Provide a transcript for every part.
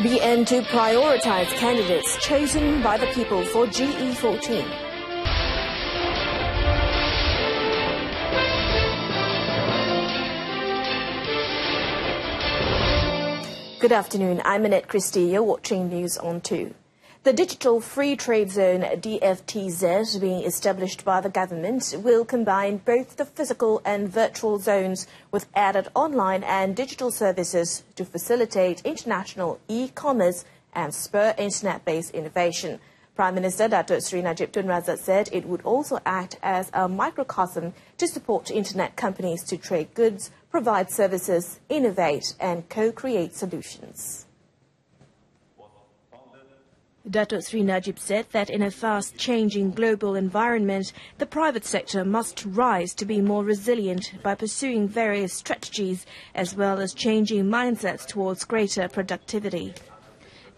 BN to prioritise candidates chosen by the people for GE14. Good afternoon, I'm ANNETTE CHRISTIE. You're watching News on 2. The Digital Free Trade Zone DFTZ being established by the government will combine both the physical and virtual zones with added online and digital services to facilitate international e-commerce and spur internet-based innovation. Prime Minister Datuk Seri Najib Tun Razak said it would also act as a microcosm to support internet companies to trade goods, provide services, innovate and co-create solutions. Datuk Seri Najib said that in a fast-changing global environment, the private sector must rise to be more resilient by pursuing various strategies as well as changing mindsets towards greater productivity.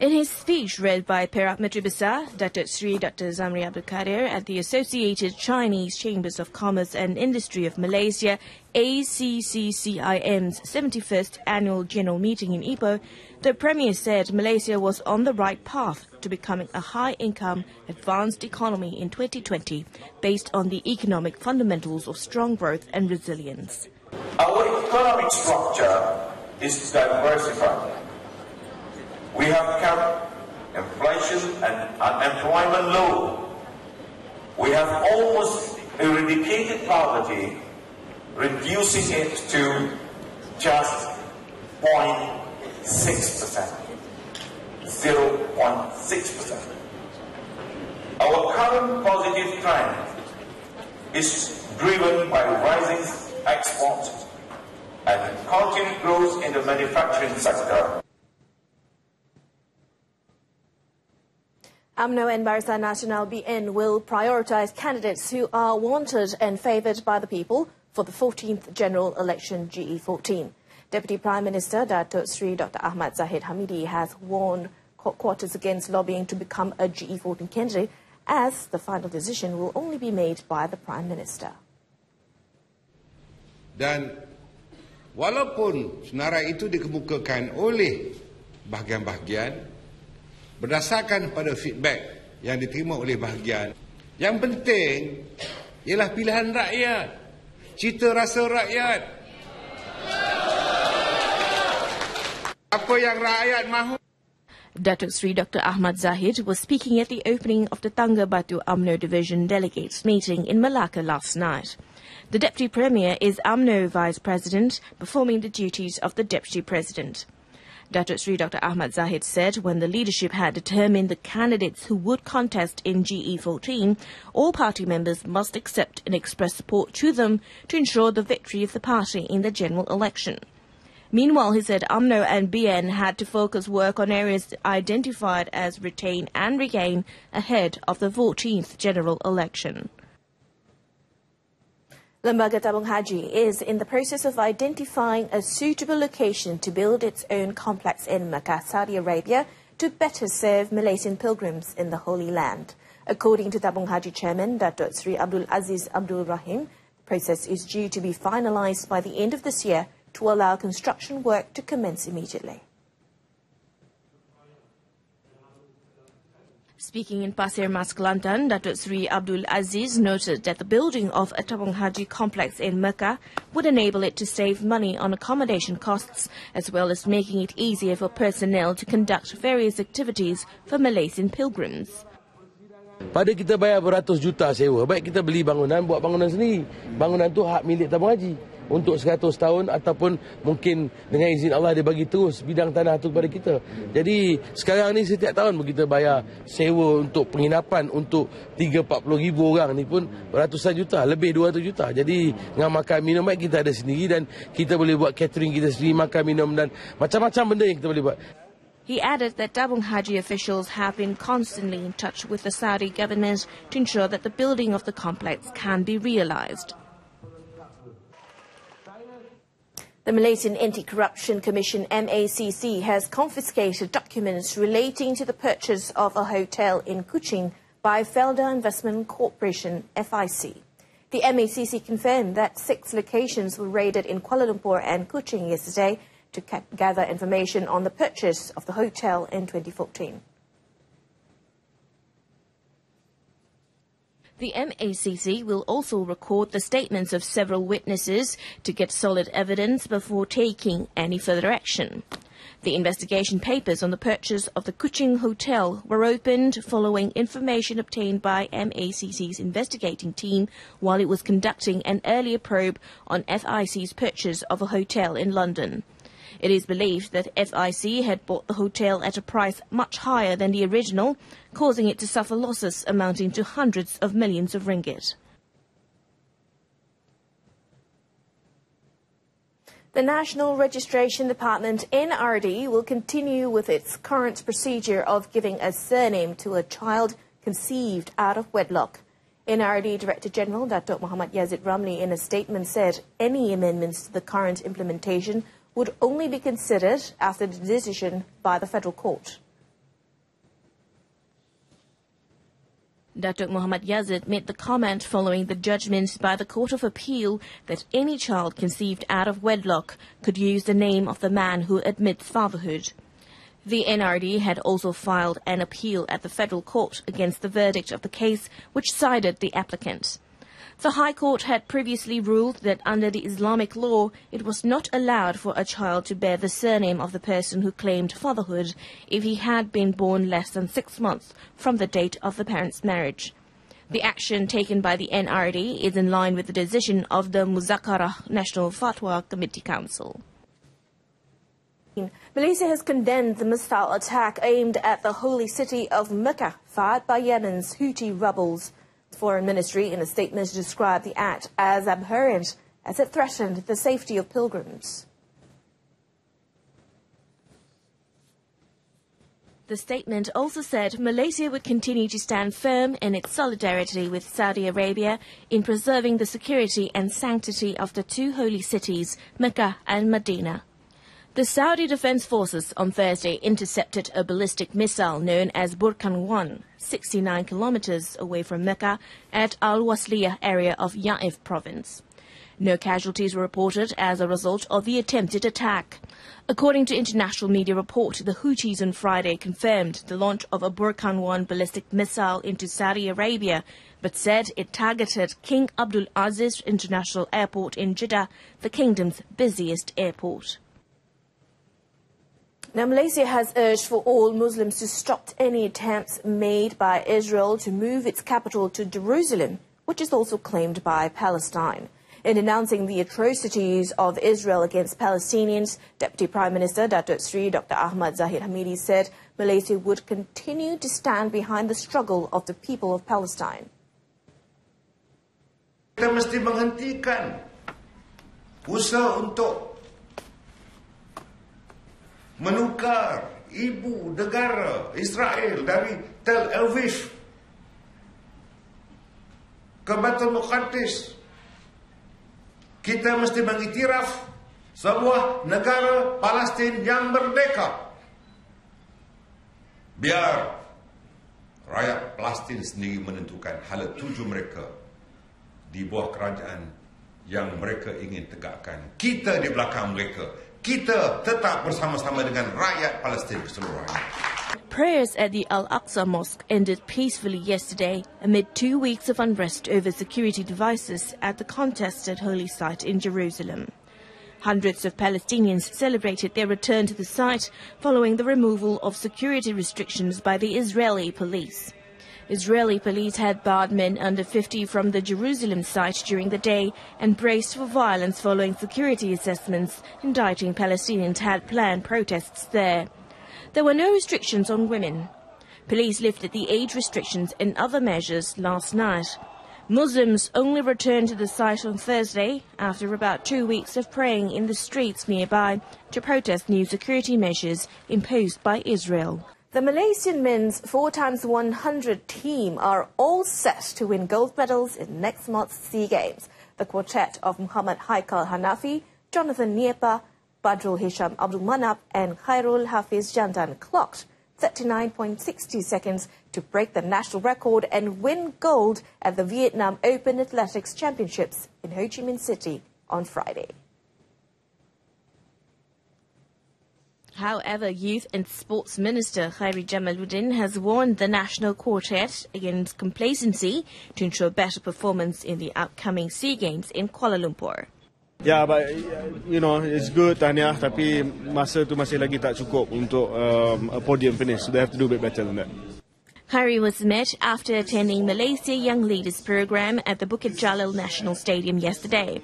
In his speech read by Perak Menteri Besar, Datuk Seri Dr. Zamri Abdul Kadir at the Associated Chinese Chambers of Commerce and Industry of Malaysia, ACCCIM's 71st Annual General Meeting in Ipoh, the Premier said Malaysia was on the right path to becoming a high-income, advanced economy in 2020, based on the economic fundamentals of strong growth and resilience. Our economic structure is diversified. We have kept inflation and unemployment low. We have almost eradicated poverty, reducing it to just 0.6%. 0.6%. Our current positive trend is driven by rising exports and continued growth in the manufacturing sector. UMNO and Barisan Nasional BN will prioritise candidates who are wanted and favoured by the people for the 14th General Election GE14. Deputy Prime Minister Datuk Seri Dr. Ahmad Zahid Hamidi has warned court quarters against lobbying to become a GE14 candidate, as the final decision will only be made by the Prime Minister. Dan walaupun senarai itu dikemukakan oleh bahagian-bahagian, berdasarkan pada feedback yang diterima oleh bahagian, yang penting ialah pilihan rakyat, cita rasa rakyat. Apa yang rakyat mahu. Datuk Seri Dr. Ahmad Zahid was speaking at the opening of the Tangga Batu UMNO Division Delegates meeting in Malacca last night. The Deputy Premier is UMNO Vice President, performing the duties of the Deputy President. Datuk Seri Dr. Ahmad Zahid said when the leadership had determined the candidates who would contest in GE14, all party members must accept and express support to them to ensure the victory of the party in the general election. Meanwhile, he said UMNO and BN had to focus work on areas identified as retain and regain ahead of the 14th general election. Lembaga Tabung Haji is in the process of identifying a suitable location to build its own complex in Mecca, Saudi Arabia, to better serve Malaysian pilgrims in the Holy Land. According to Tabung Haji Chairman Datuk Seri Abdul Aziz Abdul Rahim, the process is due to be finalised by the end of this year to allow construction work to commence immediately. Speaking in Pasir Mas, Kelantan, Datuk Seri Abdul Aziz noted that the building of a Tabung Haji complex in Mecca would enable it to save money on accommodation costs, as well as making it easier for personnel to conduct various activities for Malaysian pilgrims. Pada kita bayar beratus juta sewa, baik kita beli bangunan, buat bangunan sendiri. Bangunan tu hak milik Tabung Haji untuk 100 tahun ataupun mungkin dengan izin Allah dia bagi terus bidang tanah tu kepada kita. Jadi sekarang ni setiap tahun kita bayar sewa untuk penginapan untuk 30-40 ribu orang ni pun beratusan juta, lebih 200 juta. Jadi dengan makan minum baik kita ada sendiri dan kita boleh buat catering kita sendiri, makan minum dan macam-macam benda yang kita boleh buat. He added that Tabung Haji officials have been constantly in touch with the Saudi government to ensure that the building of the complex can be realised. The Malaysian Anti-Corruption Commission MACC has confiscated documents relating to the purchase of a hotel in Kuching by Felda Investment Corporation FIC. The MACC confirmed that 6 locations were raided in Kuala Lumpur and Kuching yesterday to gather information on the purchase of the hotel in 2014. The MACC will also record the statements of several witnesses to get solid evidence before taking any further action. The investigation papers on the purchase of the Kuching Hotel were opened following information obtained by MACC's investigating team while it was conducting an earlier probe on FIC's purchase of a hotel in London. It is believed that FIC had bought the hotel at a price much higher than the original, causing it to suffer losses amounting to hundreds of millions of ringgit. The National Registration Department, NRD, will continue with its current procedure of giving a surname to a child conceived out of wedlock. NRD Director General Datuk Muhammad Yazid Ramli in a statement said any amendments to the current implementation would only be considered after the decision by the Federal Court. Datuk Muhammad Yazid made the comment following the judgment by the Court of Appeal that any child conceived out of wedlock could use the name of the man who admits fatherhood. The NRD had also filed an appeal at the Federal Court against the verdict of the case, which sided the applicant. The High Court had previously ruled that under the Islamic law, it was not allowed for a child to bear the surname of the person who claimed fatherhood if he had been born less than 6 months from the date of the parents' marriage. The action taken by the NRD is in line with the decision of the Muzakarah National Fatwa Committee Council. Malaysia has condemned the missile attack aimed at the holy city of Mecca fired by Yemen's Houthi rebels. The Foreign Ministry in a statement described the act as abhorrent as it threatened the safety of pilgrims. The statement also said Malaysia would continue to stand firm in its solidarity with Saudi Arabia in preserving the security and sanctity of the two holy cities, Mecca and Medina. The Saudi Defense Forces on Thursday intercepted a ballistic missile known as Burkan 1, 69 kilometers away from Mecca at Al-Wasliyah area of Yaif province. No casualties were reported as a result of the attempted attack. According to international media report, the Houthis on Friday confirmed the launch of a Burkan 1 ballistic missile into Saudi Arabia, but said it targeted King Abdul Aziz International Airport in Jeddah, the kingdom's busiest airport. Now, Malaysia has urged for all Muslims to stop any attempts made by Israel to move its capital to Jerusalem, which is also claimed by Palestine. In denouncing the atrocities of Israel against Palestinians, Deputy Prime Minister Datuk Sri Dr. Ahmad Zahid Hamidi said Malaysia would continue to stand behind the struggle of the people of Palestine. Kita mesti menghentikan usaha untuk menukar ibu negara Israel dari Tel Aviv ke Baitul Muqaddis. Kita mesti mengiktiraf sebuah negara Palestin yang merdeka. Biar rakyat Palestin sendiri menentukan hala tuju mereka di bawah kerajaan yang mereka ingin tegakkan. Kita di belakang mereka. Kita tetap bersama-sama dengan rakyat Palestin keseluruhan. Prayers at the Al-Aqsa Mosque ended peacefully yesterday amid 2 weeks of unrest over security devices at the contested holy site in Jerusalem. Hundreds of Palestinians celebrated their return to the site following the removal of security restrictions by the Israeli police. Israeli police had barred men under 50 from the Jerusalem site during the day and braced for violence following security assessments indicting Palestinians had planned protests there. There were no restrictions on women. Police lifted the age restrictions and other measures last night. Muslims only returned to the site on Thursday after about 2 weeks of praying in the streets nearby to protest new security measures imposed by Israel. The Malaysian men's 4x100 team are all set to win gold medals in next month's SEA Games. The quartet of Muhammad Haikal Hanafi, Jonathan Niepa, Badrul Hisham Abdul Manap and Khairul Hafiz Jandan clocked 39.60 seconds to break the national record and win gold at the Vietnam Open Athletics Championships in Ho Chi Minh City on Friday. However, Youth and Sports Minister Khairi Jamaluddin has warned the national quartet against complacency to ensure better performance in the upcoming SEA Games in Kuala Lumpur. Yeah, but it's good, tahniah, tapi masa tu masih lagi tak cukup untuk a podium finish. So they have to do a bit better than that. Khairi was met after attending Malaysia Young Leaders Program at the Bukit Jalil National Stadium yesterday.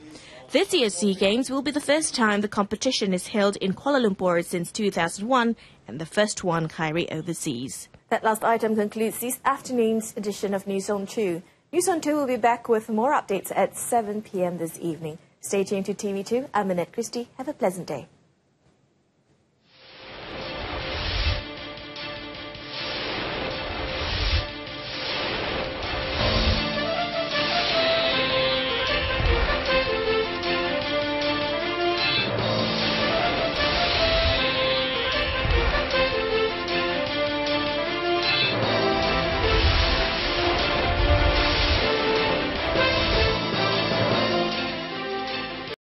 This year's SEA Games will be the first time the competition is held in Kuala Lumpur since 2001 and the first one Khairi overseas. That last item concludes this afternoon's edition of News on 2. News on 2 will be back with more updates at 7 p.m. this evening. Stay tuned to TV2. I'm ANNETTE CHRISTIE. Have a pleasant day.